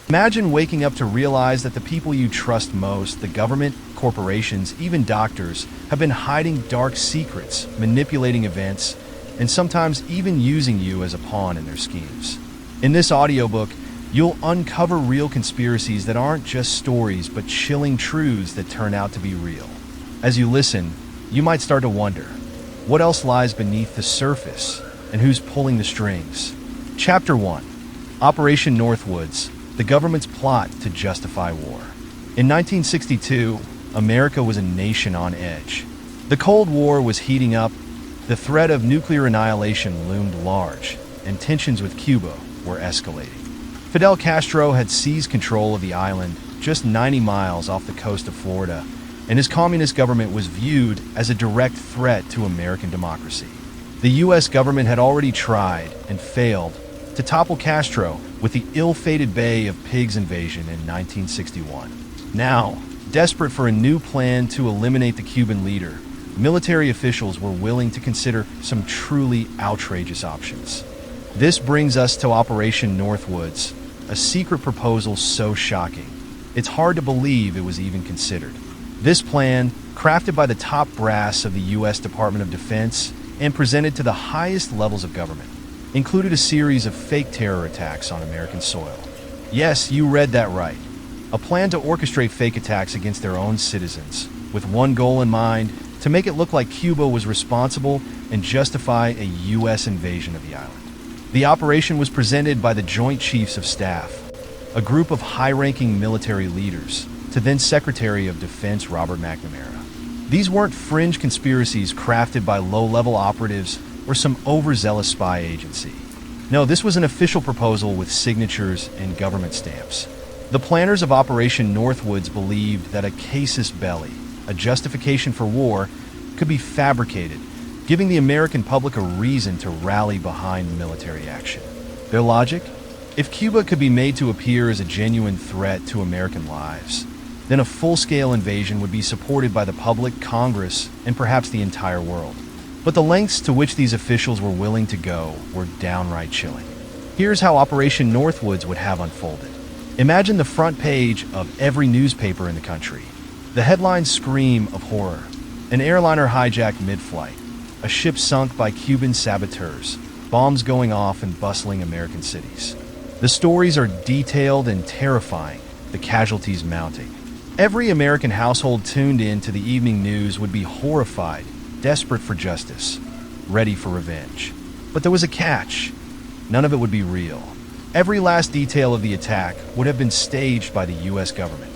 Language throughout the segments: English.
Imagine waking up to realize that the people you trust most, the government, corporations, even doctors, have been hiding dark secrets, manipulating events, and sometimes even using you as a pawn in their schemes. In this audiobook, you'll uncover real conspiracies that aren't just stories, but chilling truths that turn out to be real. As you listen, you might start to wonder, what else lies beneath the surface, and who's pulling the strings? Chapter 1. Operation Northwoods, the government's plot to justify war. In 1962, America was a nation on edge. The Cold War was heating up, the threat of nuclear annihilation loomed large, and tensions with Cuba were escalating. Fidel Castro had seized control of the island just 90 miles off the coast of Florida, and his communist government was viewed as a direct threat to American democracy. The U.S. government had already tried and failed to topple Castro with the ill-fated Bay of Pigs invasion in 1961. Now, desperate for a new plan to eliminate the Cuban leader, military officials were willing to consider some truly outrageous options. This brings us to Operation Northwoods, a secret proposal so shocking, it's hard to believe it was even considered. This plan, crafted by the top brass of the U.S. Department of Defense and presented to the highest levels of government, included a series of fake terror attacks on American soil. Yes, you read that right. A plan to orchestrate fake attacks against their own citizens, with one goal in mind, to make it look like Cuba was responsible and justify a U.S. invasion of the island. The operation was presented by the Joint Chiefs of Staff, a group of high-ranking military leaders, to then Secretary of Defense Robert McNamara. These weren't fringe conspiracies crafted by low-level operatives or some overzealous spy agency. No, this was an official proposal with signatures and government stamps. The planners of Operation Northwoods believed that a casus belli, a justification for war, could be fabricated, giving the American public a reason to rally behind military action. Their logic? If Cuba could be made to appear as a genuine threat to American lives, then a full-scale invasion would be supported by the public, Congress, and perhaps the entire world. But the lengths to which these officials were willing to go were downright chilling. Here's how Operation Northwoods would have unfolded. Imagine the front page of every newspaper in the country. The headlines scream of horror. An airliner hijacked mid-flight. A ship sunk by Cuban saboteurs. Bombs going off in bustling American cities. The stories are detailed and terrifying, the casualties mounting. Every American household tuned in to the evening news would be horrified, desperate for justice, ready for revenge. But there was a catch. None of it would be real. Every last detail of the attack would have been staged by the U.S. government.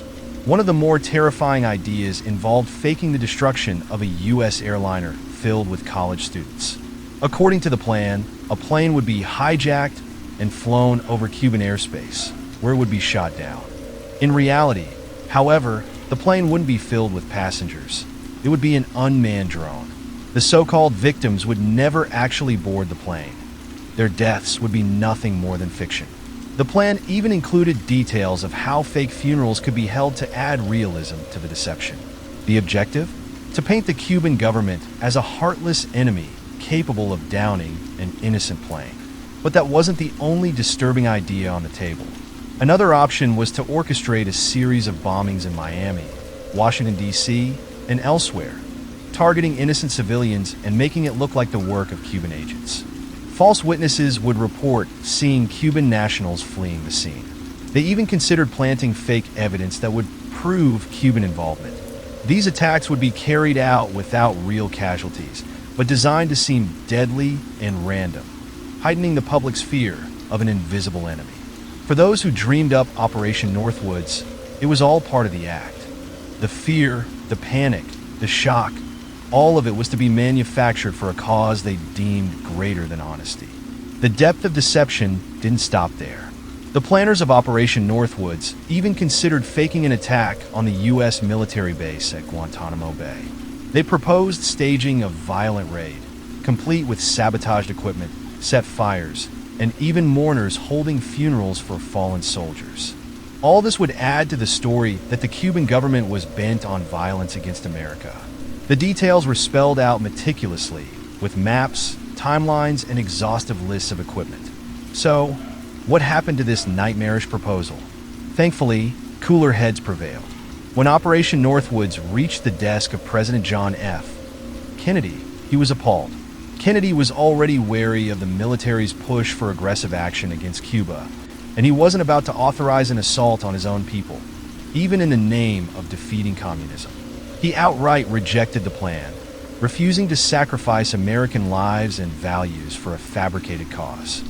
One of the more terrifying ideas involved faking the destruction of a U.S. airliner filled with college students. According to the plan, a plane would be hijacked and flown over Cuban airspace, where it would be shot down. In reality, however, the plane wouldn't be filled with passengers. It would be an unmanned drone. The so-called victims would never actually board the plane. Their deaths would be nothing more than fiction. The plan even included details of how fake funerals could be held to add realism to the deception. The objective? To paint the Cuban government as a heartless enemy capable of downing an innocent plane. But that wasn't the only disturbing idea on the table. Another option was to orchestrate a series of bombings in Miami, Washington, D.C., and elsewhere, targeting innocent civilians and making it look like the work of Cuban agents. False witnesses would report seeing Cuban nationals fleeing the scene. They even considered planting fake evidence that would prove Cuban involvement. These attacks would be carried out without real casualties, but designed to seem deadly and random, heightening the public's fear of an invisible enemy. For those who dreamed up Operation Northwoods, it was all part of the act. The fear, the panic, the shock, all of it was to be manufactured for a cause they deemed greater than honesty. The depth of deception didn't stop there. The planners of Operation Northwoods even considered faking an attack on the U.S. military base at Guantanamo Bay. They proposed staging a violent raid, complete with sabotaged equipment, set fires, and even mourners holding funerals for fallen soldiers. All this would add to the story that the Cuban government was bent on violence against America. The details were spelled out meticulously, with maps, timelines, and exhaustive lists of equipment. So, what happened to this nightmarish proposal? Thankfully, cooler heads prevailed. When Operation Northwoods reached the desk of President John F. Kennedy, he was appalled. Kennedy was already wary of the military's push for aggressive action against Cuba, and he wasn't about to authorize an assault on his own people, even in the name of defeating communism. He outright rejected the plan, refusing to sacrifice American lives and values for a fabricated cause.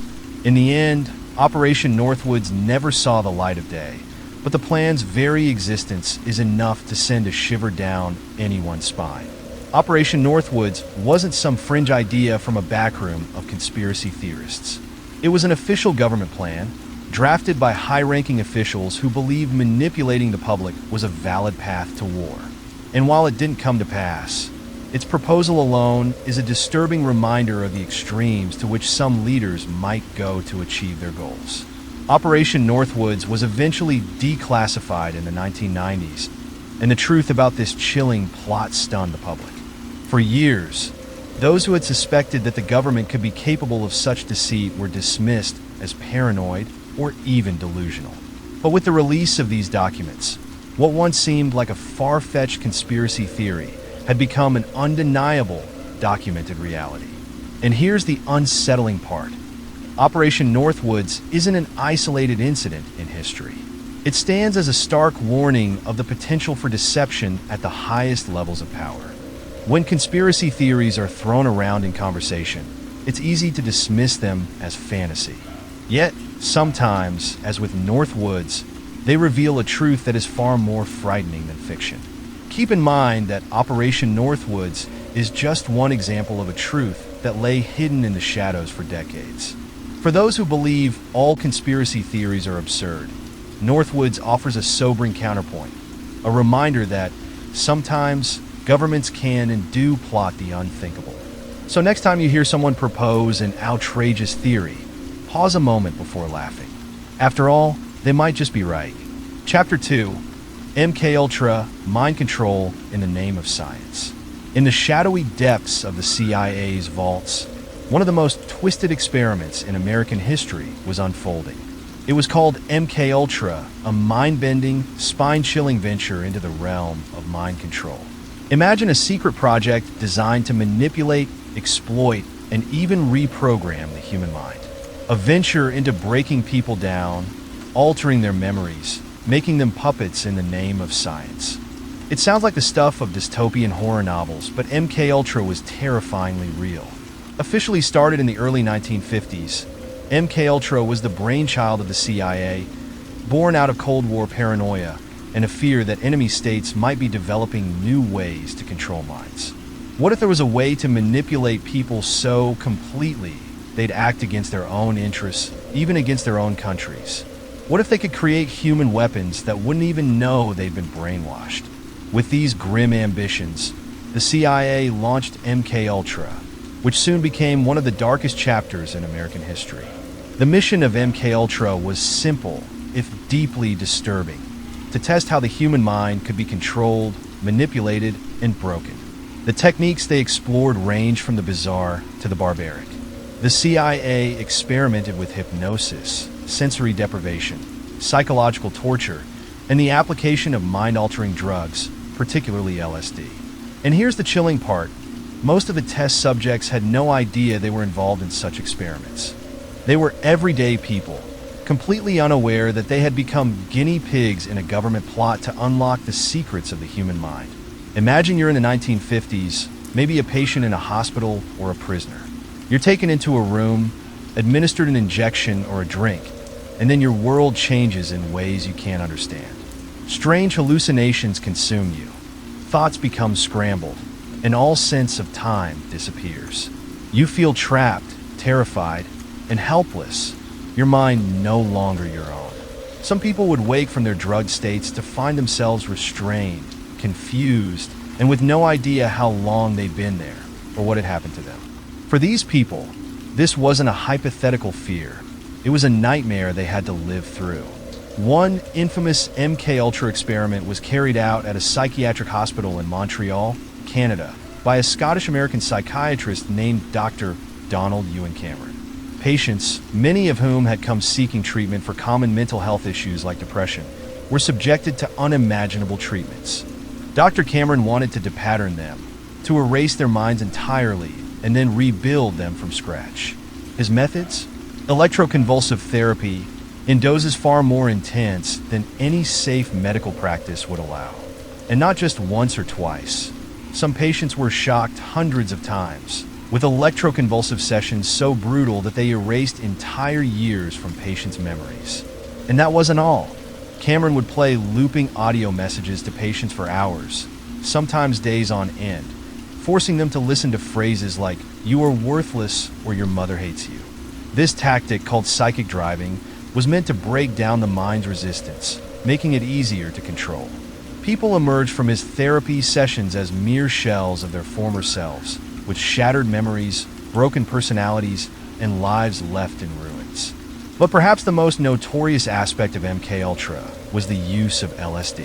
In the end, Operation Northwoods never saw the light of day, but the plan's very existence is enough to send a shiver down anyone's spine. Operation Northwoods wasn't some fringe idea from a backroom of conspiracy theorists. It was an official government plan, drafted by high-ranking officials who believed manipulating the public was a valid path to war. And while it didn't come to pass, its proposal alone is a disturbing reminder of the extremes to which some leaders might go to achieve their goals. Operation Northwoods was eventually declassified in the 1990s, and the truth about this chilling plot stunned the public. For years, those who had suspected that the government could be capable of such deceit were dismissed as paranoid or even delusional. But with the release of these documents, what once seemed like a far-fetched conspiracy theory had become an undeniable, documented reality. And here's the unsettling part. Operation Northwoods isn't an isolated incident in history. It stands as a stark warning of the potential for deception at the highest levels of power. When conspiracy theories are thrown around in conversation, it's easy to dismiss them as fantasy. Yet, sometimes, as with Northwoods, they reveal a truth that is far more frightening than fiction. Keep in mind that Operation Northwoods is just one example of a truth that lay hidden in the shadows for decades. For those who believe all conspiracy theories are absurd, Northwoods offers a sobering counterpoint, a reminder that sometimes governments can and do plot the unthinkable. So next time you hear someone propose an outrageous theory, pause a moment before laughing. After all, they might just be right. Chapter 2, MKUltra, Mind Control in the Name of Science. In the shadowy depths of the CIA's vaults, one of the most twisted experiments in American history was unfolding. It was called MKUltra, a mind-bending, spine-chilling venture into the realm of mind control. Imagine a secret project designed to manipulate, exploit, and even reprogram the human mind. A venture into breaking people down, altering their memories, making them puppets in the name of science. It sounds like the stuff of dystopian horror novels, but MKUltra was terrifyingly real. Officially started in the early 1950s, MKUltra was the brainchild of the CIA, born out of Cold War paranoia and a fear that enemy states might be developing new ways to control minds. What if there was a way to manipulate people so completely they'd act against their own interests, even against their own countries? What if they could create human weapons that wouldn't even know they'd been brainwashed? With these grim ambitions, the CIA launched MKUltra, which soon became one of the darkest chapters in American history. The mission of MKUltra was simple, if deeply disturbing: to test how the human mind could be controlled, manipulated, and broken. The techniques they explored ranged from the bizarre to the barbaric. The CIA experimented with hypnosis, sensory deprivation, psychological torture, and the application of mind-altering drugs, particularly LSD. And here's the chilling part. Most of the test subjects had no idea they were involved in such experiments. They were everyday people, completely unaware that they had become guinea pigs in a government plot to unlock the secrets of the human mind. Imagine you're in the 1950s, maybe a patient in a hospital or a prisoner. You're taken into a room, administered an injection or a drink, and then your world changes in ways you can't understand. Strange hallucinations consume you. Thoughts become scrambled, and all sense of time disappears. You feel trapped, terrified, and helpless. Your mind no longer your own. Some people would wake from their drug states to find themselves restrained, confused, and with no idea how long they'd been there or what had happened to them. For these people, this wasn't a hypothetical fear. It was a nightmare they had to live through. One infamous MKUltra experiment was carried out at a psychiatric hospital in Montreal, Canada, by a Scottish-American psychiatrist named Dr. Donald Ewan Cameron. Patients, many of whom had come seeking treatment for common mental health issues like depression, were subjected to unimaginable treatments. Dr. Cameron wanted to depattern them, to erase their minds entirely, and then rebuild them from scratch. His methods? Electroconvulsive therapy, in doses far more intense than any safe medical practice would allow. And not just once or twice. Some patients were shocked hundreds of times, with electroconvulsive sessions so brutal that they erased entire years from patients' memories. And that wasn't all. Cameron would play looping audio messages to patients for hours, sometimes days on end, forcing them to listen to phrases like, "You are worthless," or "Your mother hates you." This tactic, called psychic driving, was meant to break down the mind's resistance, making it easier to control. People emerged from his therapy sessions as mere shells of their former selves, with shattered memories, broken personalities, and lives left in ruins. But perhaps the most notorious aspect of MKUltra was the use of LSD.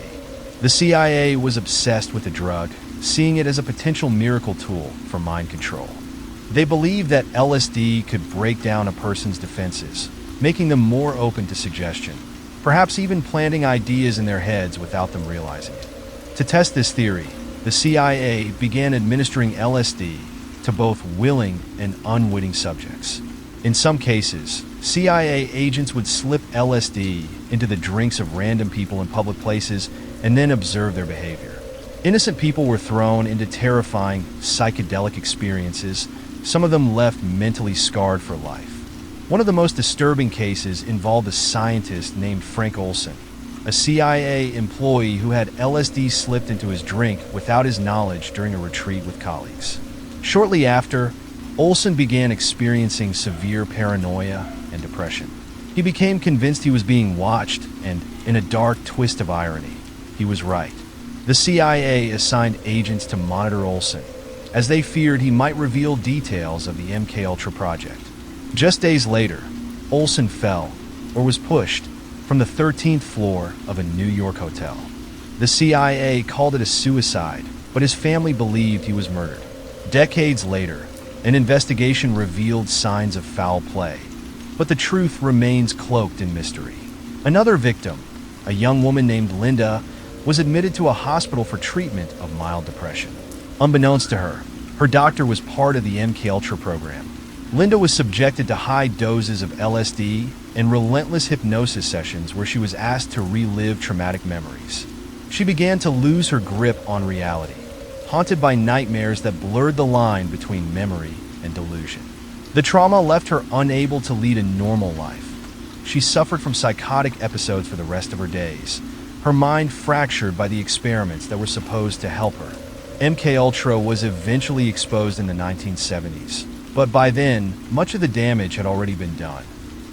The CIA was obsessed with the drug, seeing it as a potential miracle tool for mind control. They believed that LSD could break down a person's defenses, making them more open to suggestion, perhaps even planting ideas in their heads without them realizing it. To test this theory, the CIA began administering LSD to both willing and unwitting subjects. In some cases, CIA agents would slip LSD into the drinks of random people in public places and then observe their behavior. Innocent people were thrown into terrifying psychedelic experiences, some of them left mentally scarred for life. One of the most disturbing cases involved a scientist named Frank Olson, a CIA employee who had LSD slipped into his drink without his knowledge during a retreat with colleagues. Shortly after, Olson began experiencing severe paranoia and depression. He became convinced he was being watched, and, in a dark twist of irony, he was right. The CIA assigned agents to monitor Olson, as they feared he might reveal details of the MKUltra project. Just days later, Olson fell, or was pushed, from the 13th floor of a New York hotel. The CIA called it a suicide, but his family believed he was murdered. Decades later, an investigation revealed signs of foul play, but the truth remains cloaked in mystery. Another victim, a young woman named Linda, was admitted to a hospital for treatment of mild depression. Unbeknownst to her, her doctor was part of the MKUltra program. Linda was subjected to high doses of LSD and relentless hypnosis sessions where she was asked to relive traumatic memories. She began to lose her grip on reality, haunted by nightmares that blurred the line between memory and delusion. The trauma left her unable to lead a normal life. She suffered from psychotic episodes for the rest of her days, her mind fractured by the experiments that were supposed to help her. MKUltra was eventually exposed in the 1970s, but by then, much of the damage had already been done.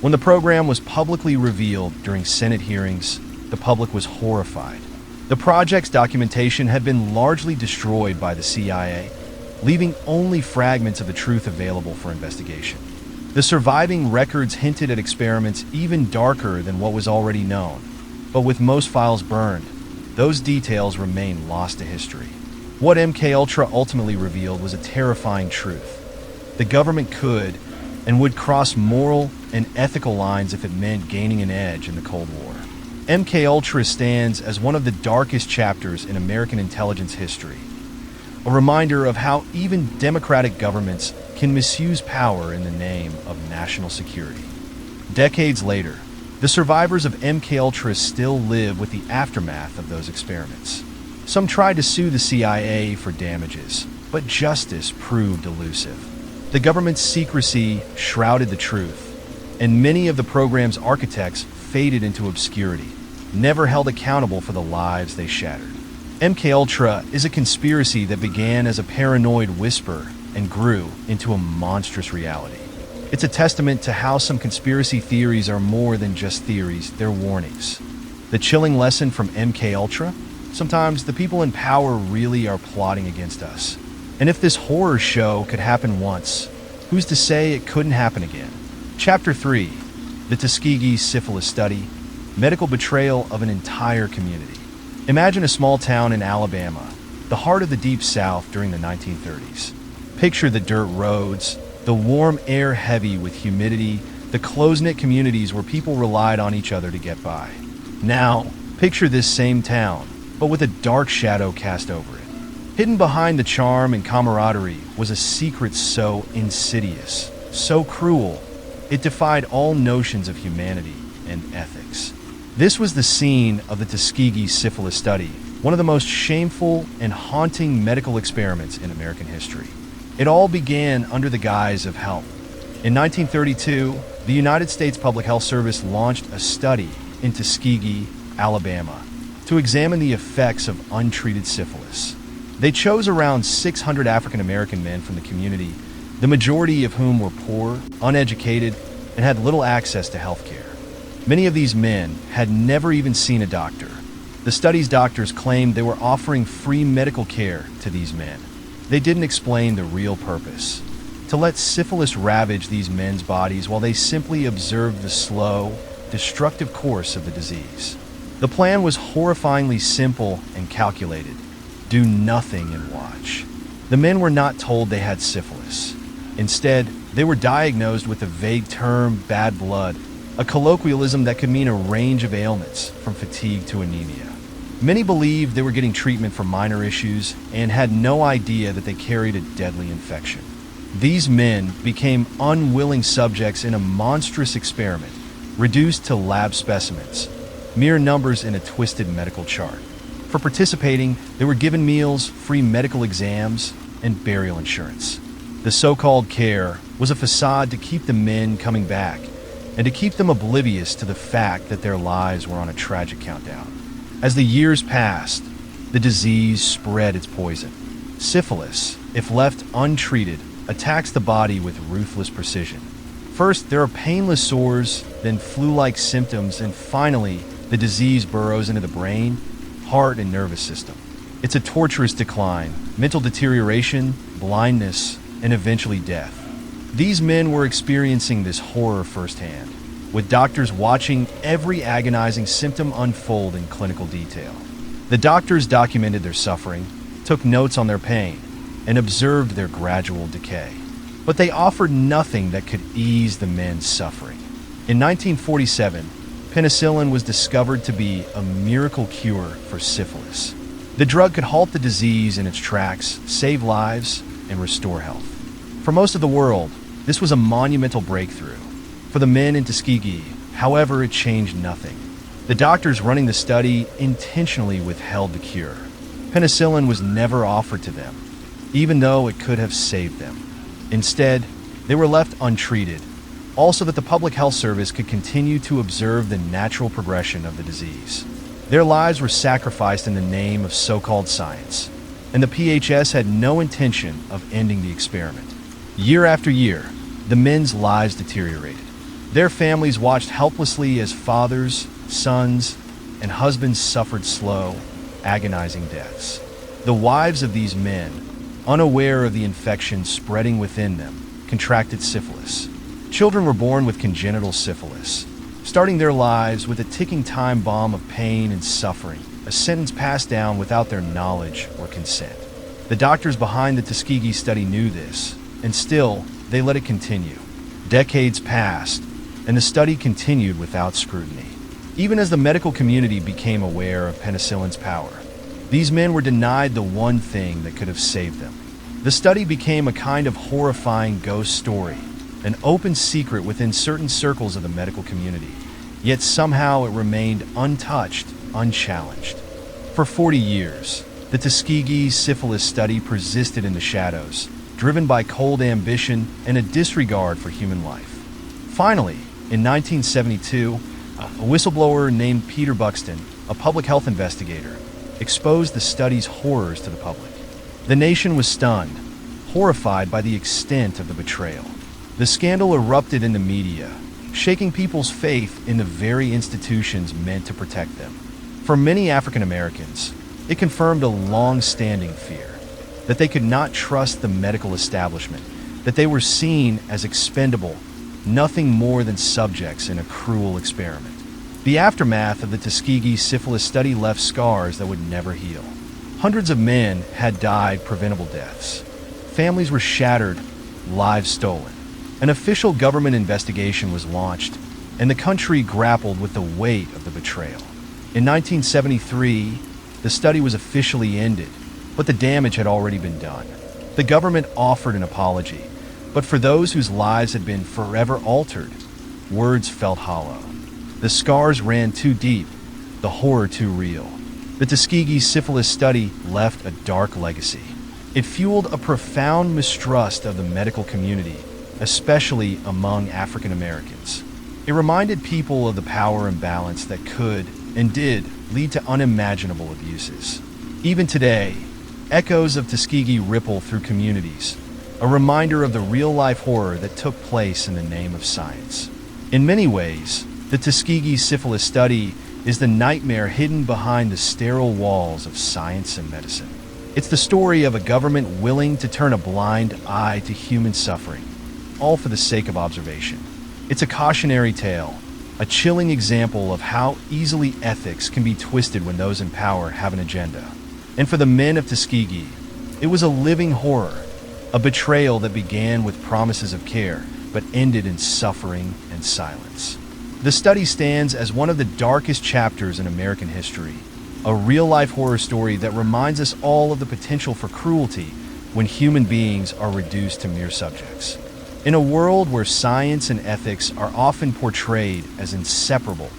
When the program was publicly revealed during Senate hearings, the public was horrified. The project's documentation had been largely destroyed by the CIA, leaving only fragments of the truth available for investigation. The surviving records hinted at experiments even darker than what was already known, but with most files burned, those details remain lost to history. What MKUltra ultimately revealed was a terrifying truth. The government could and would cross moral and ethical lines if it meant gaining an edge in the Cold War. MKUltra stands as one of the darkest chapters in American intelligence history, a reminder of how even democratic governments can misuse power in the name of national security. Decades later, the survivors of MKUltra still live with the aftermath of those experiments. Some tried to sue the CIA for damages, but justice proved elusive. The government's secrecy shrouded the truth, and many of the program's architects faded into obscurity, never held accountable for the lives they shattered. MKUltra is a conspiracy that began as a paranoid whisper and grew into a monstrous reality. It's a testament to how some conspiracy theories are more than just theories, they're warnings. The chilling lesson from MKUltra? Sometimes the people in power really are plotting against us. And if this horror show could happen once, who's to say it couldn't happen again? Chapter 3, the Tuskegee Syphilis Study, medical betrayal of an entire community. Imagine a small town in Alabama, the heart of the Deep South during the 1930s. Picture the dirt roads, the warm air heavy with humidity, the close-knit communities where people relied on each other to get by. Now, picture this same town, but with a dark shadow cast over it. Hidden behind the charm and camaraderie was a secret so insidious, so cruel, it defied all notions of humanity and ethics. This was the scene of the Tuskegee Syphilis Study, one of the most shameful and haunting medical experiments in American history. It all began under the guise of help. In 1932, the United States Public Health Service launched a study in Tuskegee, Alabama, to examine the effects of untreated syphilis. They chose around 600 African American men from the community, the majority of whom were poor, uneducated, and had little access to health care. Many of these men had never even seen a doctor. The study's doctors claimed they were offering free medical care to these men. They didn't explain the real purpose: to let syphilis ravage these men's bodies while they simply observed the slow, destructive course of the disease. The plan was horrifyingly simple and calculated. Do nothing and watch. The men were not told they had syphilis. Instead, they were diagnosed with the vague term bad blood, a colloquialism that could mean a range of ailments, from fatigue to anemia. Many believed they were getting treatment for minor issues and had no idea that they carried a deadly infection. These men became unwilling subjects in a monstrous experiment, reduced to lab specimens, mere numbers in a twisted medical chart. For participating, they were given meals, free medical exams, and burial insurance. The so-called care was a facade to keep the men coming back and to keep them oblivious to the fact that their lives were on a tragic countdown. As the years passed, the disease spread its poison. Syphilis, if left untreated, attacks the body with ruthless precision. First, there are painless sores, then flu-like symptoms, and finally, the disease burrows into the brain, heart, and nervous system. It's a torturous decline, mental deterioration, blindness, and eventually death. These men were experiencing this horror firsthand, with doctors watching every agonizing symptom unfold in clinical detail. The doctors documented their suffering, took notes on their pain, and observed their gradual decay. But they offered nothing that could ease the men's suffering. In 1947, penicillin was discovered to be a miracle cure for syphilis. The drug could halt the disease in its tracks, save lives, and restore health. For most of the world, this was a monumental breakthrough. For the men in Tuskegee, however, it changed nothing. The doctors running the study intentionally withheld the cure. Penicillin was never offered to them, even though it could have saved them. Instead, they were left untreated, also that the Public Health Service could continue to observe the natural progression of the disease. Their lives were sacrificed in the name of so-called science, and the PHS had no intention of ending the experiment. Year after year, the men's lives deteriorated. Their families watched helplessly as fathers, sons, and husbands suffered slow, agonizing deaths. The wives of these men, unaware of the infection spreading within them, contracted syphilis. Children were born with congenital syphilis, starting their lives with a ticking time bomb of pain and suffering, a sentence passed down without their knowledge or consent. The doctors behind the Tuskegee study knew this, and still, they let it continue. Decades passed, and the study continued without scrutiny. Even as the medical community became aware of penicillin's power, these men were denied the one thing that could have saved them. The study became a kind of horrifying ghost story, an open secret within certain circles of the medical community, yet somehow it remained untouched, unchallenged. For 40 years, the Tuskegee Syphilis Study persisted in the shadows, driven by cold ambition and a disregard for human life. Finally, in 1972, a whistleblower named Peter Buxton, a public health investigator, exposed the study's horrors to the public. The nation was stunned, horrified by the extent of the betrayal. The scandal erupted in the media, shaking people's faith in the very institutions meant to protect them. For many African Americans, it confirmed a long-standing fear that they could not trust the medical establishment, that they were seen as expendable, nothing more than subjects in a cruel experiment. The aftermath of the Tuskegee Syphilis Study left scars that would never heal. Hundreds of men had died preventable deaths. Families were shattered, lives stolen. An official government investigation was launched, and the country grappled with the weight of the betrayal. In 1973, the study was officially ended, but the damage had already been done. The government offered an apology, but for those whose lives had been forever altered, words felt hollow. The scars ran too deep, the horror too real. The Tuskegee Syphilis Study left a dark legacy. It fueled a profound mistrust of the medical community, especially among African Americans. It reminded people of the power imbalance that could, and did, lead to unimaginable abuses. Even today, echoes of Tuskegee ripple through communities, a reminder of the real-life horror that took place in the name of science. In many ways, the Tuskegee Syphilis Study is the nightmare hidden behind the sterile walls of science and medicine. It's the story of a government willing to turn a blind eye to human suffering, all for the sake of observation. It's a cautionary tale, a chilling example of how easily ethics can be twisted when those in power have an agenda. And for the men of Tuskegee, it was a living horror, a betrayal that began with promises of care, but ended in suffering and silence. The study stands as one of the darkest chapters in American history, a real-life horror story that reminds us all of the potential for cruelty when human beings are reduced to mere subjects. In a world where science and ethics are often portrayed as inseparable,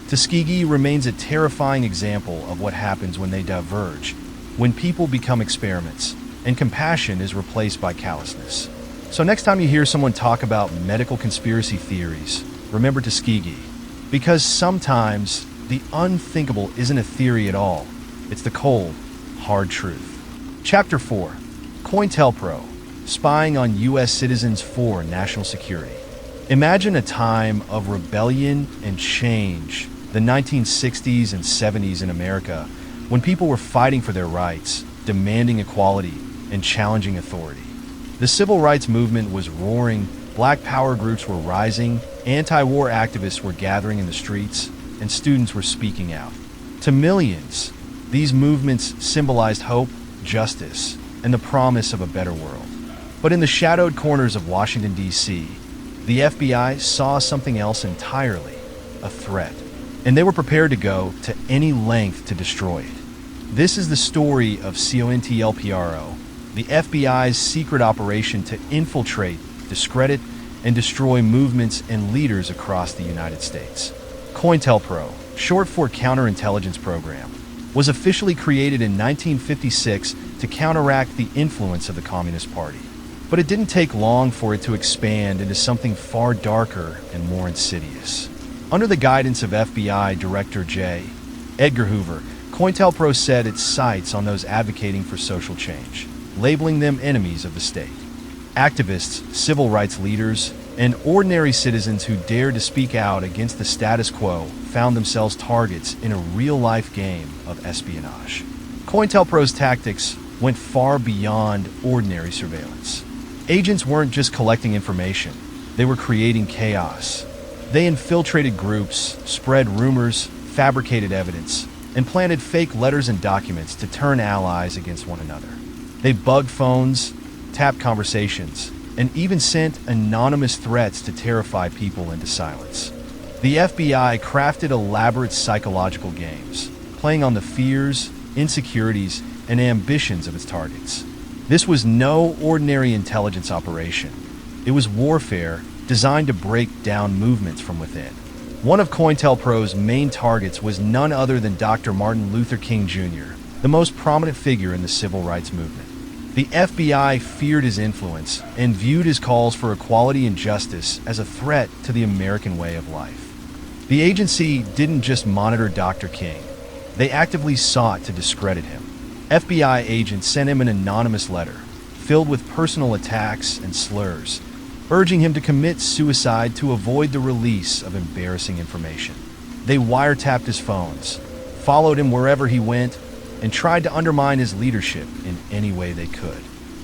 Tuskegee remains a terrifying example of what happens when they diverge, when people become experiments, and compassion is replaced by callousness. So next time you hear someone talk about medical conspiracy theories, remember Tuskegee, because sometimes the unthinkable isn't a theory at all. It's the cold, hard truth. Chapter 4. COINTELPRO, Spying on U.S. Citizens for National Security. Imagine a time of rebellion and change, the 1960s and 70s in America, when people were fighting for their rights, demanding equality, and challenging authority. The civil rights movement was roaring, black power groups were rising, anti-war activists were gathering in the streets, and students were speaking out. To millions, these movements symbolized hope, justice, and the promise of a better world. But in the shadowed corners of Washington, D.C., the FBI saw something else entirely, a threat, and they were prepared to go to any length to destroy it. This is the story of COINTELPRO, the FBI's secret operation to infiltrate, discredit, and destroy movements and leaders across the United States. COINTELPRO, short for Counterintelligence Program, was officially created in 1956 to counteract the influence of the Communist Party. But it didn't take long for it to expand into something far darker and more insidious. Under the guidance of FBI Director J. Edgar Hoover, COINTELPRO set its sights on those advocating for social change, labeling them enemies of the state. Activists, civil rights leaders, and ordinary citizens who dared to speak out against the status quo found themselves targets in a real-life game of espionage. COINTELPRO's tactics went far beyond ordinary surveillance. Agents weren't just collecting information, they were creating chaos. They infiltrated groups, spread rumors, fabricated evidence, and planted fake letters and documents to turn allies against one another. They bugged phones, tapped conversations, and even sent anonymous threats to terrify people into silence. The FBI crafted elaborate psychological games, playing on the fears, insecurities, and ambitions of its targets. This was no ordinary intelligence operation. It was warfare designed to break down movements from within. One of COINTELPRO's main targets was none other than Dr. Martin Luther King Jr., the most prominent figure in the civil rights movement. The FBI feared his influence and viewed his calls for equality and justice as a threat to the American way of life. The agency didn't just monitor Dr. King. They actively sought to discredit him. FBI agents sent him an anonymous letter, filled with personal attacks and slurs, urging him to commit suicide to avoid the release of embarrassing information. They wiretapped his phones, followed him wherever he went, and tried to undermine his leadership in any way they could.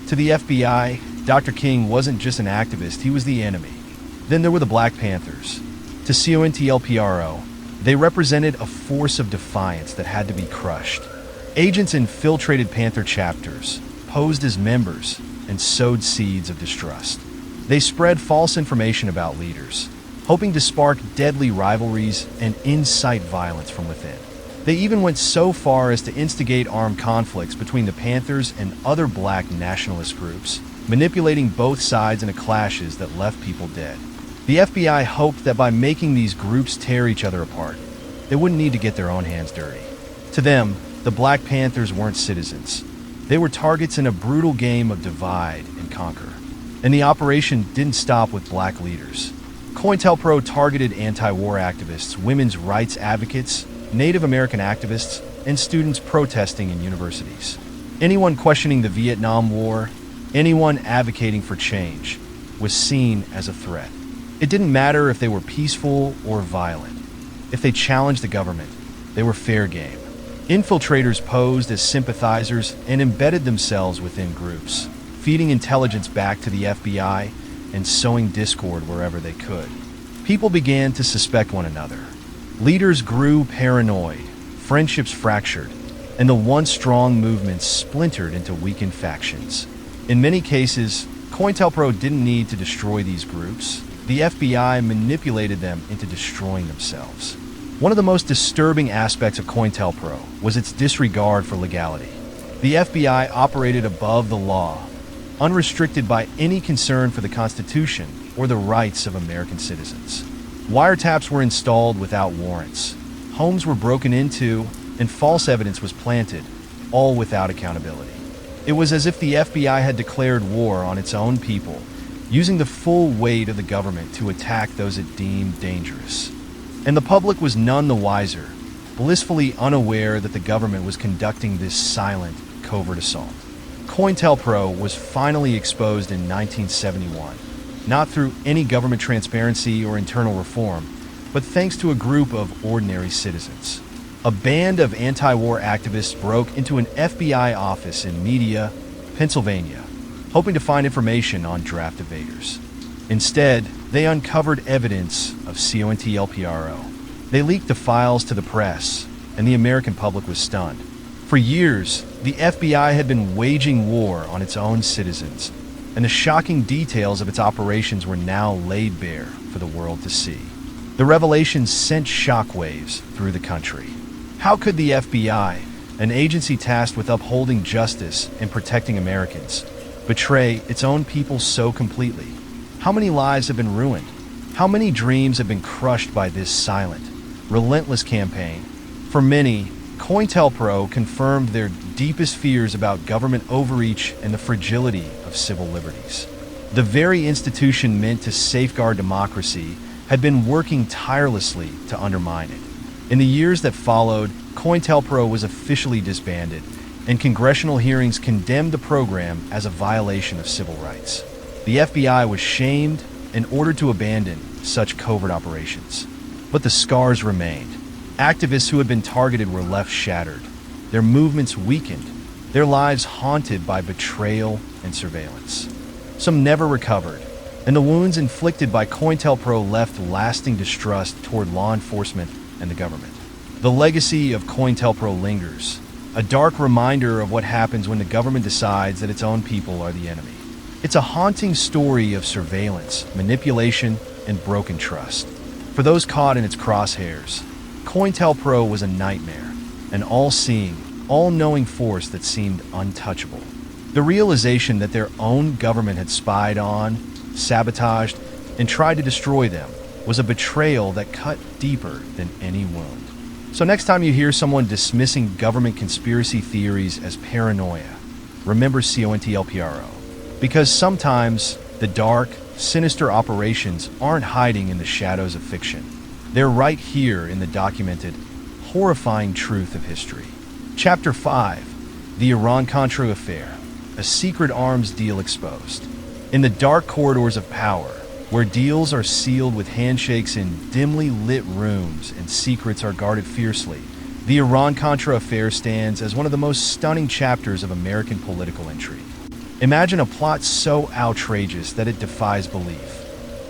To the FBI, Dr. King wasn't just an activist, he was the enemy. Then there were the Black Panthers. To COINTELPRO, they represented a force of defiance that had to be crushed. Agents infiltrated Panther chapters, posed as members, and sowed seeds of distrust. They spread false information about leaders, hoping to spark deadly rivalries and incite violence from within. They even went so far as to instigate armed conflicts between the Panthers and other black nationalist groups, manipulating both sides into clashes that left people dead. The FBI hoped that by making these groups tear each other apart, they wouldn't need to get their own hands dirty. To them, the Black Panthers weren't citizens. They were targets in a brutal game of divide and conquer. And the operation didn't stop with black leaders. COINTELPRO targeted anti-war activists, women's rights advocates, Native American activists, and students protesting in universities. Anyone questioning the Vietnam War, anyone advocating for change, was seen as a threat. It didn't matter if they were peaceful or violent. If they challenged the government, they were fair game. Infiltrators posed as sympathizers and embedded themselves within groups, feeding intelligence back to the FBI and sowing discord wherever they could. People began to suspect one another. Leaders grew paranoid, friendships fractured, and the once strong movements splintered into weakened factions. In many cases, COINTELPRO didn't need to destroy these groups. The FBI manipulated them into destroying themselves. One of the most disturbing aspects of COINTELPRO was its disregard for legality. The FBI operated above the law, unrestricted by any concern for the Constitution or the rights of American citizens. Wiretaps were installed without warrants. Homes were broken into, and false evidence was planted, all without accountability. It was as if the FBI had declared war on its own people, using the full weight of the government to attack those it deemed dangerous. And the public was none the wiser, blissfully unaware that the government was conducting this silent, covert assault. COINTELPRO was finally exposed in 1971, not through any government transparency or internal reform, but thanks to a group of ordinary citizens. A band of anti-war activists broke into an FBI office in Media, Pennsylvania, hoping to find information on draft evaders. Instead, they uncovered evidence of COINTELPRO. They leaked the files to the press, and the American public was stunned. For years, the FBI had been waging war on its own citizens, and the shocking details of its operations were now laid bare for the world to see. The revelations sent shockwaves through the country. How could the FBI, an agency tasked with upholding justice and protecting Americans, betray its own people so completely? How many lives have been ruined? How many dreams have been crushed by this silent, relentless campaign? For many, COINTELPRO confirmed their deepest fears about government overreach and the fragility of civil liberties. The very institution meant to safeguard democracy had been working tirelessly to undermine it. In the years that followed, COINTELPRO was officially disbanded, and congressional hearings condemned the program as a violation of civil rights. The FBI was shamed and ordered to abandon such covert operations. But the scars remained. Activists who had been targeted were left shattered, their movements weakened, their lives haunted by betrayal and surveillance. Some never recovered, and the wounds inflicted by COINTELPRO left lasting distrust toward law enforcement and the government. The legacy of COINTELPRO lingers, a dark reminder of what happens when the government decides that its own people are the enemy. It's a haunting story of surveillance, manipulation, and broken trust. For those caught in its crosshairs, COINTELPRO was a nightmare, an all-seeing, all-knowing force that seemed untouchable. The realization that their own government had spied on, sabotaged, and tried to destroy them was a betrayal that cut deeper than any wound. So next time you hear someone dismissing government conspiracy theories as paranoia, remember COINTELPRO. Because sometimes the dark, sinister operations aren't hiding in the shadows of fiction. They're right here in the documented, horrifying truth of history. Chapter 5, The Iran-Contra Affair, a secret arms deal exposed. In the dark corridors of power, where deals are sealed with handshakes in dimly lit rooms and secrets are guarded fiercely, the Iran-Contra Affair stands as one of the most stunning chapters of American political intrigue. Imagine a plot so outrageous that it defies belief.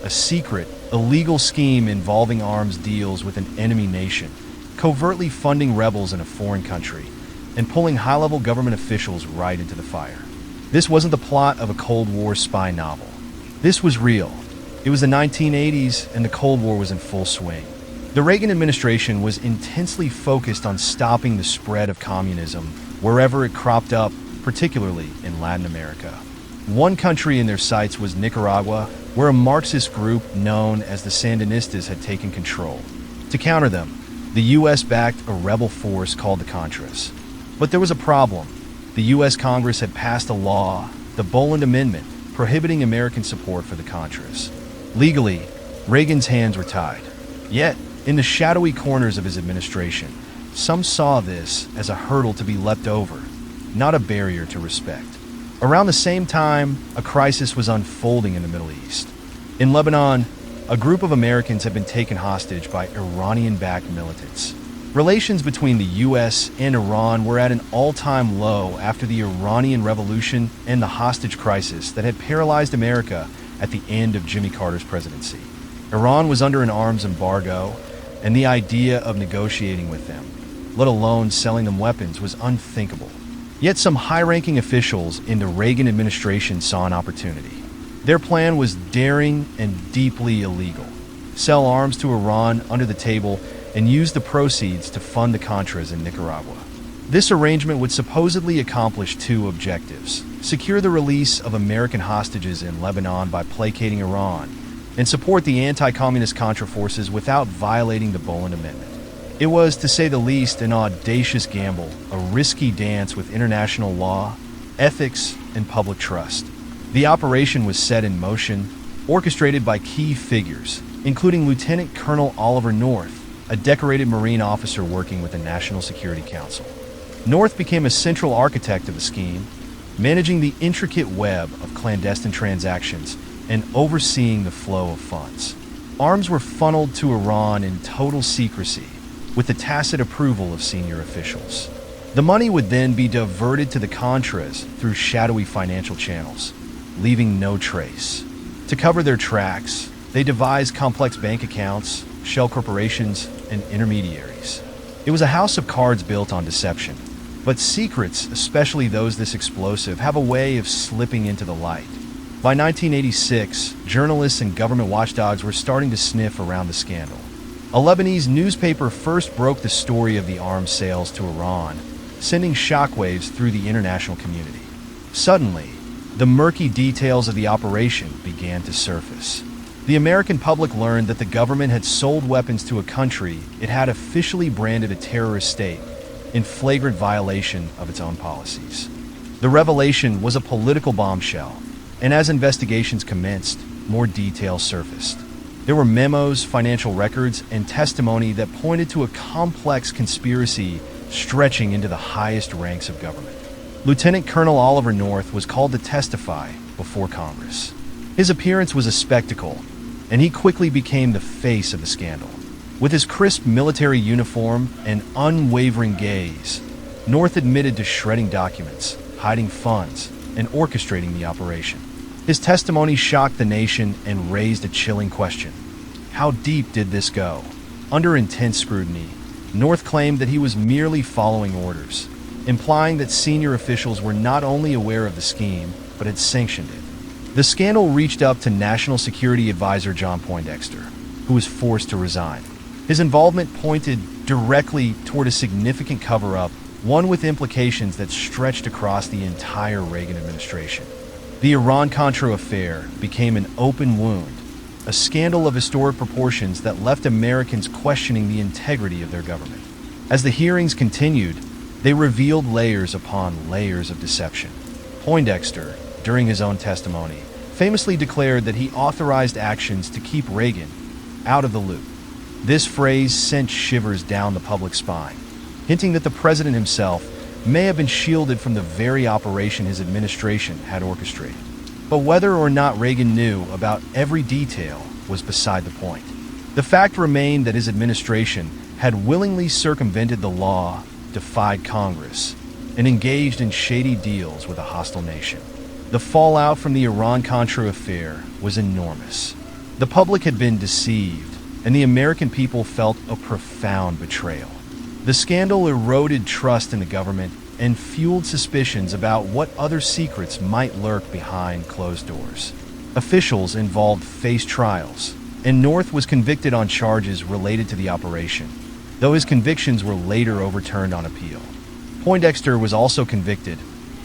A secret, illegal scheme involving arms deals with an enemy nation, covertly funding rebels in a foreign country, and pulling high-level government officials right into the fire. This wasn't the plot of a Cold War spy novel. This was real. It was the 1980s and the Cold War was in full swing. The Reagan administration was intensely focused on stopping the spread of communism wherever it cropped up, particularly in Latin America. One country in their sights was Nicaragua, where a Marxist group known as the Sandinistas had taken control. To counter them, the U.S. backed a rebel force called the Contras. But there was a problem. The U.S. Congress had passed a law, the Boland Amendment, prohibiting American support for the Contras. Legally, Reagan's hands were tied. Yet, in the shadowy corners of his administration, some saw this as a hurdle to be leapt over, not a barrier to respect. Around the same time, a crisis was unfolding in the Middle East. In Lebanon, a group of Americans had been taken hostage by Iranian-backed militants. Relations between the U.S. and Iran were at an all-time low after the Iranian Revolution and the hostage crisis that had paralyzed America at the end of Jimmy Carter's presidency. Iran was under an arms embargo, and the idea of negotiating with them, let alone selling them weapons, was unthinkable. Yet some high-ranking officials in the Reagan administration saw an opportunity. Their plan was daring and deeply illegal. Sell arms to Iran under the table and use the proceeds to fund the Contras in Nicaragua. This arrangement would supposedly accomplish two objectives: secure the release of American hostages in Lebanon by placating Iran, and support the anti-communist Contra forces without violating the Boland Amendment. It was, to say the least, an audacious gamble, a risky dance with international law, ethics, and public trust. The operation was set in motion, orchestrated by key figures, including Lieutenant Colonel Oliver North, a decorated Marine officer working with the National Security Council. North became a central architect of the scheme, managing the intricate web of clandestine transactions and overseeing the flow of funds. Arms were funneled to Iran in total secrecy, with the tacit approval of senior officials. The money would then be diverted to the Contras through shadowy financial channels, leaving no trace. To cover their tracks, they devised complex bank accounts, shell corporations, and intermediaries. It was a house of cards built on deception. But secrets, especially those this explosive, have a way of slipping into the light. By 1986, journalists and government watchdogs were starting to sniff around the scandal. A Lebanese newspaper first broke the story of the arms sales to Iran, sending shockwaves through the international community. Suddenly, the murky details of the operation began to surface. The American public learned that the government had sold weapons to a country it had officially branded a terrorist state, in flagrant violation of its own policies. The revelation was a political bombshell, and as investigations commenced, more details surfaced. There were memos, financial records, and testimony that pointed to a complex conspiracy stretching into the highest ranks of government. Lieutenant Colonel Oliver North was called to testify before Congress. His appearance was a spectacle, and he quickly became the face of the scandal. With his crisp military uniform and unwavering gaze, North admitted to shredding documents, hiding funds, and orchestrating the operation. His testimony shocked the nation and raised a chilling question. How deep did this go? Under intense scrutiny, North claimed that he was merely following orders, implying that senior officials were not only aware of the scheme, but had sanctioned it. The scandal reached up to National Security Advisor John Poindexter, who was forced to resign. His involvement pointed directly toward a significant cover-up, one with implications that stretched across the entire Reagan administration. The Iran-Contra Affair became an open wound, a scandal of historic proportions that left Americans questioning the integrity of their government. As the hearings continued, they revealed layers upon layers of deception. Poindexter, during his own testimony, famously declared that he authorized actions to keep Reagan out of the loop. This phrase sent shivers down the public spine, hinting that the president himself may have been shielded from the very operation his administration had orchestrated. But whether or not Reagan knew about every detail was beside the point. The fact remained that his administration had willingly circumvented the law, defied Congress, and engaged in shady deals with a hostile nation. The fallout from the Iran-Contra affair was enormous. The public had been deceived, and the American people felt a profound betrayal. The scandal eroded trust in the government and fueled suspicions about what other secrets might lurk behind closed doors. Officials involved faced trials, and North was convicted on charges related to the operation, though his convictions were later overturned on appeal. Poindexter was also convicted,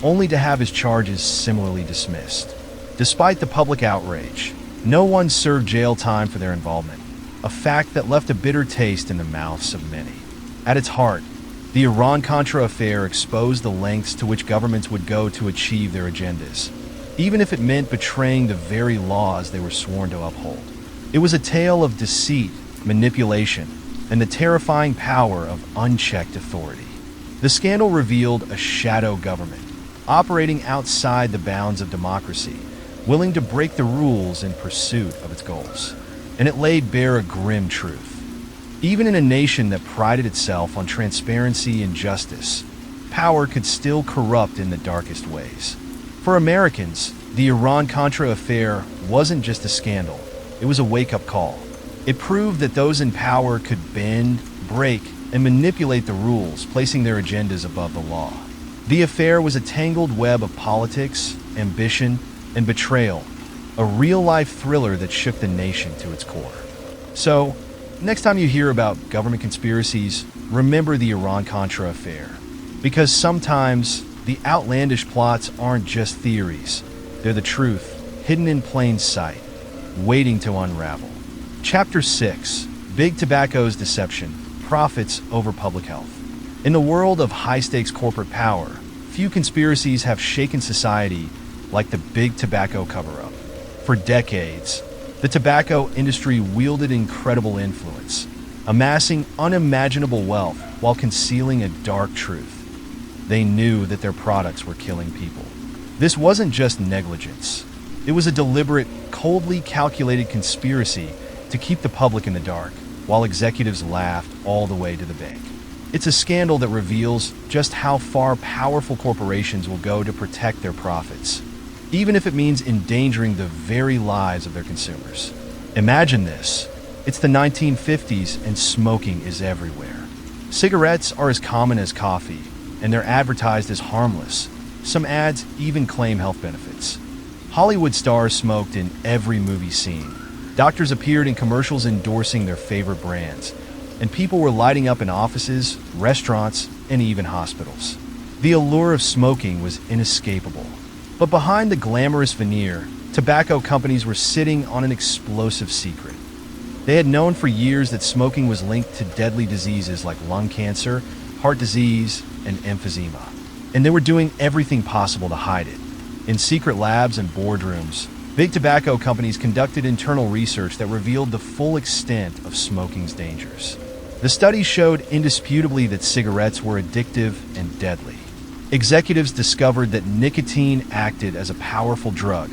only to have his charges similarly dismissed. Despite the public outrage, no one served jail time for their involvement, a fact that left a bitter taste in the mouths of many. At its heart, the Iran-Contra Affair exposed the lengths to which governments would go to achieve their agendas, even if it meant betraying the very laws they were sworn to uphold. It was a tale of deceit, manipulation, and the terrifying power of unchecked authority. The scandal revealed a shadow government, operating outside the bounds of democracy, willing to break the rules in pursuit of its goals. And it laid bare a grim truth. Even in a nation that prided itself on transparency and justice, power could still corrupt in the darkest ways. For Americans, the Iran-Contra Affair wasn't just a scandal, it was a wake-up call. It proved that those in power could bend, break, and manipulate the rules, placing their agendas above the law. The affair was a tangled web of politics, ambition, and betrayal, a real-life thriller that shook the nation to its core. So, next time you hear about government conspiracies, remember the Iran-Contra Affair. Because sometimes, the outlandish plots aren't just theories. They're the truth, hidden in plain sight, waiting to unravel. Chapter 6. Big Tobacco's Deception, Profits over Public Health. In the world of high-stakes corporate power, few conspiracies have shaken society like the Big Tobacco cover-up. For decades, the tobacco industry wielded incredible influence, amassing unimaginable wealth while concealing a dark truth. They knew that their products were killing people. This wasn't just negligence. It was a deliberate, coldly calculated conspiracy to keep the public in the dark, while executives laughed all the way to the bank. It's a scandal that reveals just how far powerful corporations will go to protect their profits, even if it means endangering the very lives of their consumers. Imagine this. It's the 1950s and smoking is everywhere. Cigarettes are as common as coffee, and they're advertised as harmless. Some ads even claim health benefits. Hollywood stars smoked in every movie scene. Doctors appeared in commercials endorsing their favorite brands, and people were lighting up in offices, restaurants, and even hospitals. The allure of smoking was inescapable. But behind the glamorous veneer, tobacco companies were sitting on an explosive secret. They had known for years that smoking was linked to deadly diseases like lung cancer, heart disease, and emphysema. And they were doing everything possible to hide it. In secret labs and boardrooms, big tobacco companies conducted internal research that revealed the full extent of smoking's dangers. The study showed indisputably that cigarettes were addictive and deadly. Executives discovered that nicotine acted as a powerful drug,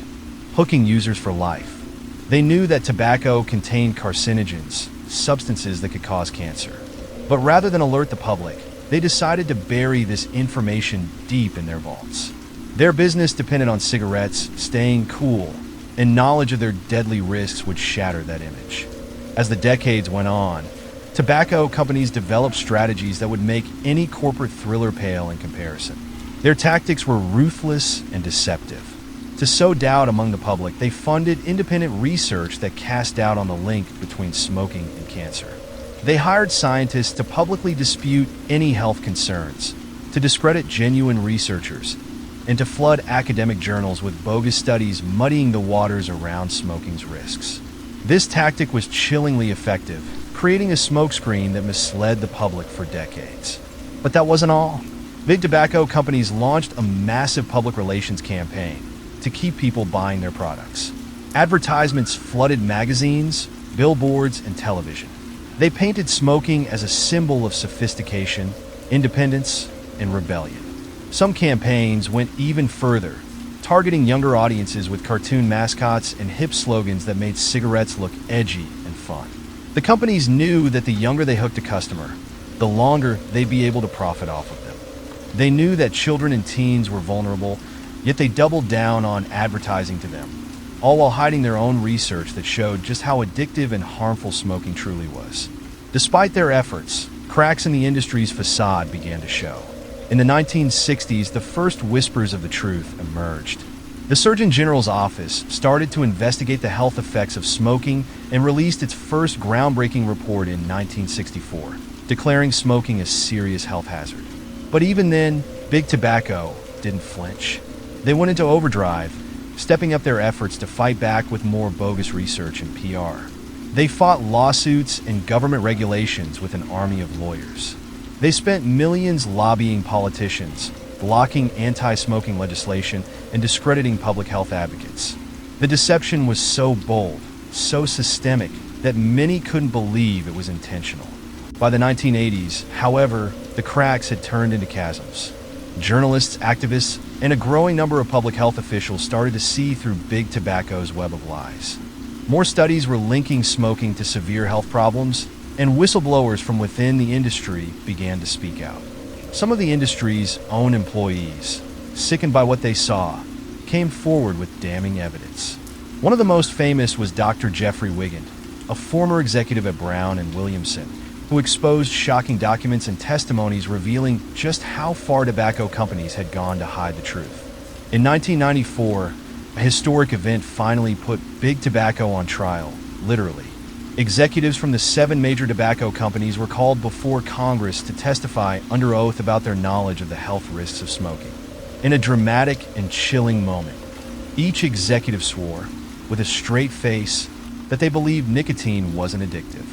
hooking users for life. They knew that tobacco contained carcinogens, substances that could cause cancer. But rather than alert the public, they decided to bury this information deep in their vaults. Their business depended on cigarettes staying cool, and knowledge of their deadly risks would shatter that image. As the decades went on, tobacco companies developed strategies that would make any corporate thriller pale in comparison. Their tactics were ruthless and deceptive. To sow doubt among the public, they funded independent research that cast doubt on the link between smoking and cancer. They hired scientists to publicly dispute any health concerns, to discredit genuine researchers, and to flood academic journals with bogus studies muddying the waters around smoking's risks. This tactic was chillingly effective, creating a smokescreen that misled the public for decades. But that wasn't all. Big tobacco companies launched a massive public relations campaign to keep people buying their products. Advertisements flooded magazines, billboards, and television. They painted smoking as a symbol of sophistication, independence, and rebellion. Some campaigns went even further, targeting younger audiences with cartoon mascots and hip slogans that made cigarettes look edgy and fun. The companies knew that the younger they hooked a customer, the longer they'd be able to profit off of them. They knew that children and teens were vulnerable, yet they doubled down on advertising to them, all while hiding their own research that showed just how addictive and harmful smoking truly was. Despite their efforts, cracks in the industry's facade began to show. In the 1960s, the first whispers of the truth emerged. The Surgeon General's office started to investigate the health effects of smoking and released its first groundbreaking report in 1964, declaring smoking a serious health hazard. But even then, Big Tobacco didn't flinch. They went into overdrive, stepping up their efforts to fight back with more bogus research and PR. They fought lawsuits and government regulations with an army of lawyers. They spent millions lobbying politicians, blocking anti-smoking legislation, and discrediting public health advocates. The deception was so bold, so systemic, that many couldn't believe it was intentional. By the 1980s, however, the cracks had turned into chasms. Journalists, activists, and a growing number of public health officials started to see through Big Tobacco's web of lies. More studies were linking smoking to severe health problems, and whistleblowers from within the industry began to speak out. Some of the industry's own employees, sickened by what they saw, came forward with damning evidence. One of the most famous was Dr. Jeffrey Wigand, a former executive at Brown and Williamson, who exposed shocking documents and testimonies revealing just how far tobacco companies had gone to hide the truth. In 1994, a historic event finally put Big Tobacco on trial, literally. Executives from the 7 major tobacco companies were called before Congress to testify under oath about their knowledge of the health risks of smoking. In a dramatic and chilling moment, each executive swore, with a straight face, that they believed nicotine wasn't addictive.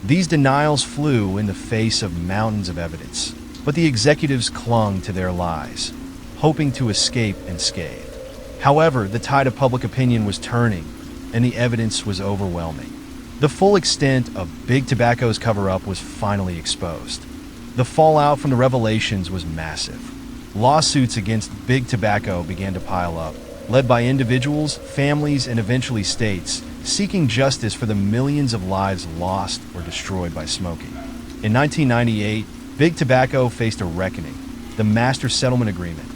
These denials flew in the face of mountains of evidence, but the executives clung to their lies, hoping to escape unscathed. However, the tide of public opinion was turning, and the evidence was overwhelming. The full extent of Big Tobacco's cover-up was finally exposed. The fallout from the revelations was massive. Lawsuits against Big Tobacco began to pile up, led by individuals, families, and eventually states, seeking justice for the millions of lives lost or destroyed by smoking. In 1998, Big Tobacco faced a reckoning, the Master Settlement Agreement,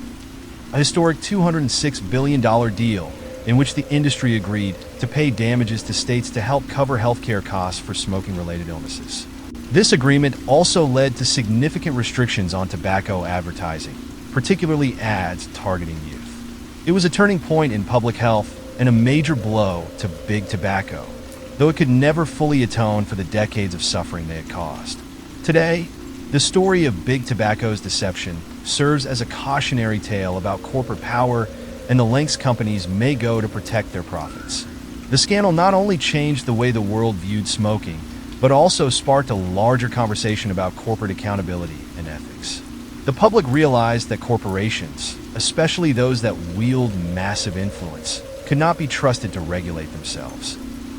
a historic $206 billion deal in which the industry agreed to pay damages to states to help cover healthcare costs for smoking-related illnesses. This agreement also led to significant restrictions on tobacco advertising, particularly ads targeting youth. It was a turning point in public health and a major blow to Big Tobacco, though it could never fully atone for the decades of suffering they had caused. Today, the story of Big Tobacco's deception serves as a cautionary tale about corporate power and the lengths companies may go to protect their profits. The scandal not only changed the way the world viewed smoking, but also sparked a larger conversation about corporate accountability and ethics. The public realized that corporations, especially those that wield massive influence, could not be trusted to regulate themselves.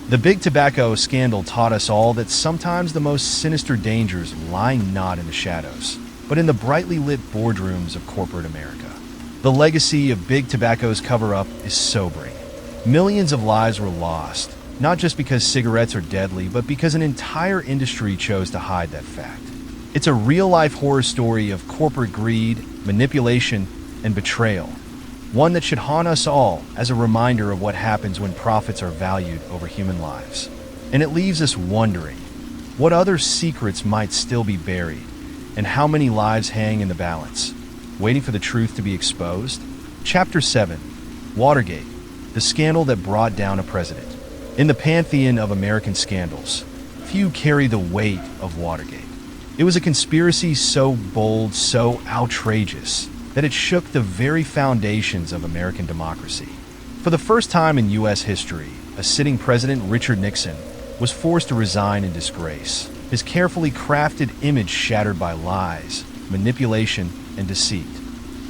The Big Tobacco scandal taught us all that sometimes the most sinister dangers lie not in the shadows, but in the brightly lit boardrooms of corporate America. The legacy of Big Tobacco's cover-up is sobering. Millions of lives were lost, not just because cigarettes are deadly, but because an entire industry chose to hide that fact. It's a real-life horror story of corporate greed, manipulation, and betrayal, one that should haunt us all as a reminder of what happens when profits are valued over human lives. And it leaves us wondering, what other secrets might still be buried, and how many lives hang in the balance, waiting for the truth to be exposed? Chapter 7. Watergate, the scandal that brought down a president. In the pantheon of American scandals, few carry the weight of Watergate. It was a conspiracy so bold, so outrageous, that it shook the very foundations of American democracy. For the first time in U.S. history, a sitting president, Richard Nixon, was forced to resign in disgrace, his carefully crafted image shattered by lies, manipulation, and deceit.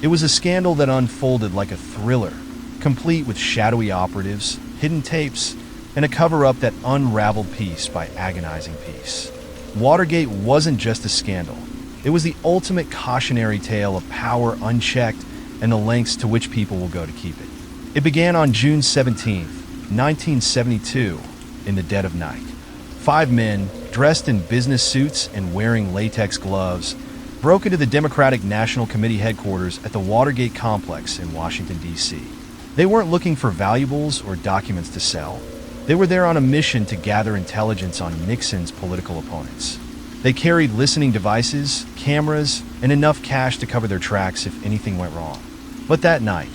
It was a scandal that unfolded like a thriller, complete with shadowy operatives, hidden tapes, and a cover-up that unraveled piece by agonizing piece. Watergate wasn't just a scandal. It was the ultimate cautionary tale of power unchecked and the lengths to which people will go to keep it. It began on June 17, 1972, in the dead of night. 5 men, dressed in business suits and wearing latex gloves, broke into the Democratic National Committee headquarters at the Watergate complex in Washington, D.C. They weren't looking for valuables or documents to sell. They were there on a mission to gather intelligence on Nixon's political opponents. They carried listening devices, cameras, and enough cash to cover their tracks if anything went wrong. But that night,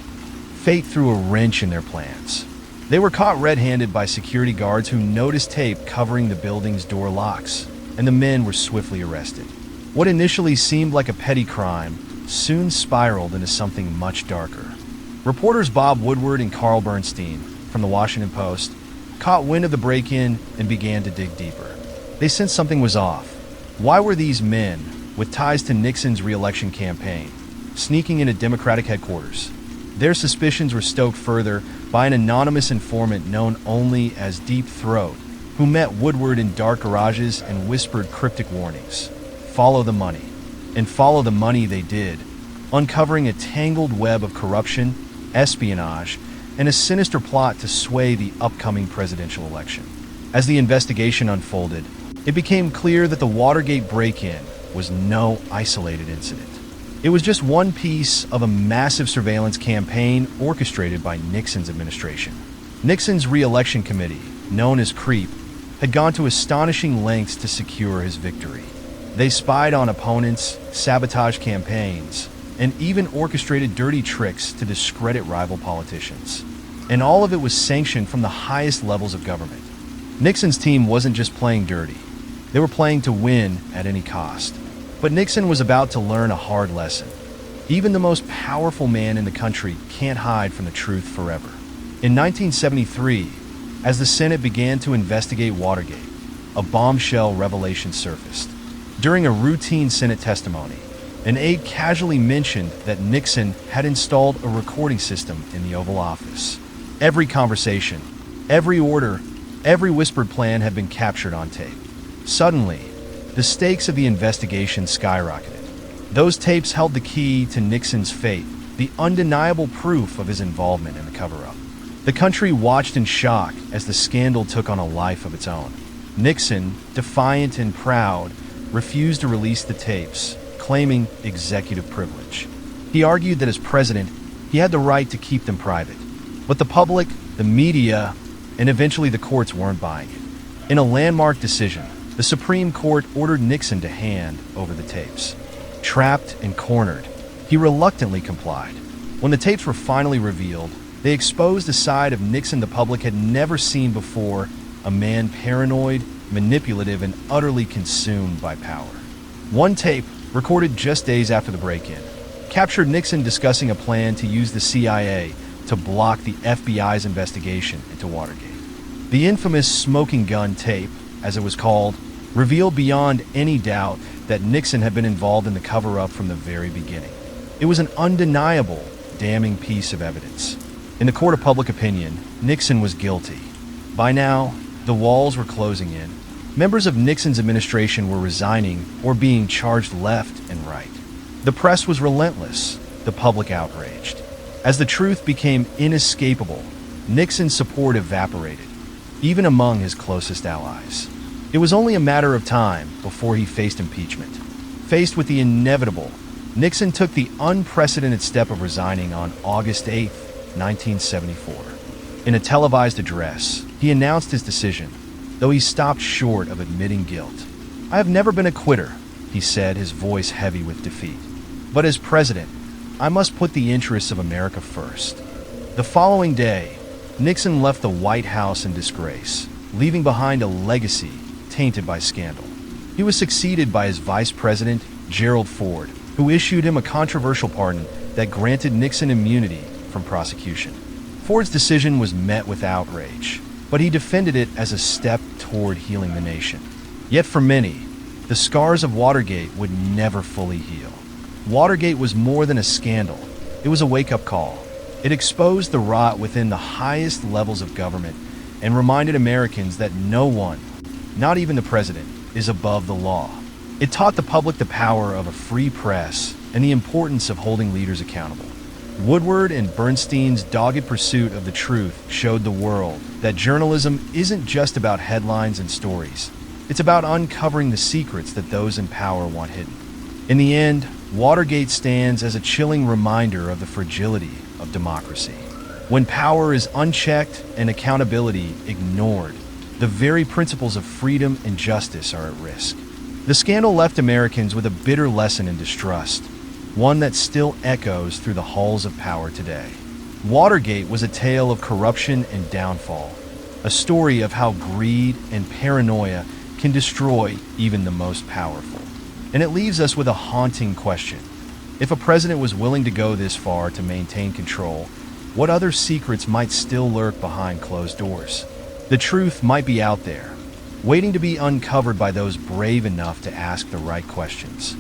fate threw a wrench in their plans. They were caught red-handed by security guards who noticed tape covering the building's door locks, and the men were swiftly arrested. What initially seemed like a petty crime soon spiraled into something much darker. Reporters Bob Woodward and Carl Bernstein from the Washington Post caught wind of the break-in and began to dig deeper. They sensed something was off. Why were these men, with ties to Nixon's re-election campaign, sneaking into Democratic headquarters? Their suspicions were stoked further by an anonymous informant known only as Deep Throat, who met Woodward in dark garages and whispered cryptic warnings. Follow the money. And follow the money they did, uncovering a tangled web of corruption, espionage, and a sinister plot to sway the upcoming presidential election. As the investigation unfolded, it became clear that the Watergate break-in was no isolated incident. It was just one piece of a massive surveillance campaign orchestrated by Nixon's administration. Nixon's re-election committee, known as CREEP, had gone to astonishing lengths to secure his victory. They spied on opponents, sabotaged campaigns, and even orchestrated dirty tricks to discredit rival politicians. And all of it was sanctioned from the highest levels of government. Nixon's team wasn't just playing dirty. They were playing to win at any cost. But Nixon was about to learn a hard lesson. Even the most powerful man in the country can't hide from the truth forever. In 1973, as the Senate began to investigate Watergate, a bombshell revelation surfaced. During a routine Senate testimony, an aide casually mentioned that Nixon had installed a recording system in the Oval Office. Every conversation, every order, every whispered plan had been captured on tape. Suddenly, the stakes of the investigation skyrocketed. Those tapes held the key to Nixon's fate, the undeniable proof of his involvement in the cover-up. The country watched in shock as the scandal took on a life of its own. Nixon, defiant and proud, refused to release the tapes, claiming executive privilege. He argued that as president, he had the right to keep them private. But the public, the media, and eventually the courts weren't buying it. In a landmark decision, the Supreme Court ordered Nixon to hand over the tapes. Trapped and cornered, he reluctantly complied. When the tapes were finally revealed, they exposed a side of Nixon the public had never seen before, a man paranoid, manipulative, and utterly consumed by power. One tape, recorded just days after the break-in, captured Nixon discussing a plan to use the CIA to block the FBI's investigation into Watergate. The infamous smoking gun tape, as it was called, revealed beyond any doubt that Nixon had been involved in the cover-up from the very beginning. It was an undeniable, damning piece of evidence. In the court of public opinion, Nixon was guilty. By now, the walls were closing in. Members of Nixon's administration were resigning or being charged left and right. The press was relentless, the public outraged. As the truth became inescapable, Nixon's support evaporated, even among his closest allies. It was only a matter of time before he faced impeachment. Faced with the inevitable, Nixon took the unprecedented step of resigning on August 8, 1974. In a televised address, he announced his decision, though he stopped short of admitting guilt. "I have never been a quitter," he said, his voice heavy with defeat. "But as president, I must put the interests of America first." The following day, Nixon left the White House in disgrace, leaving behind a legacy tainted by scandal. He was succeeded by his vice president, Gerald Ford, who issued him a controversial pardon that granted Nixon immunity from prosecution. Ford's decision was met with outrage, but he defended it as a step toward healing the nation. Yet for many, the scars of Watergate would never fully heal. Watergate was more than a scandal. It was a wake-up call. It exposed the rot within the highest levels of government and reminded Americans that no one, not even the president, is above the law. It taught the public the power of a free press and the importance of holding leaders accountable. Woodward and Bernstein's dogged pursuit of the truth showed the world that journalism isn't just about headlines and stories. It's about uncovering the secrets that those in power want hidden. In the end, Watergate stands as a chilling reminder of the fragility of democracy. When power is unchecked and accountability ignored, the very principles of freedom and justice are at risk. The scandal left Americans with a bitter lesson in distrust, one that still echoes through the halls of power today. Watergate was a tale of corruption and downfall, a story of how greed and paranoia can destroy even the most powerful. And it leaves us with a haunting question. If a president was willing to go this far to maintain control, what other secrets might still lurk behind closed doors? The truth might be out there, waiting to be uncovered by those brave enough to ask the right questions.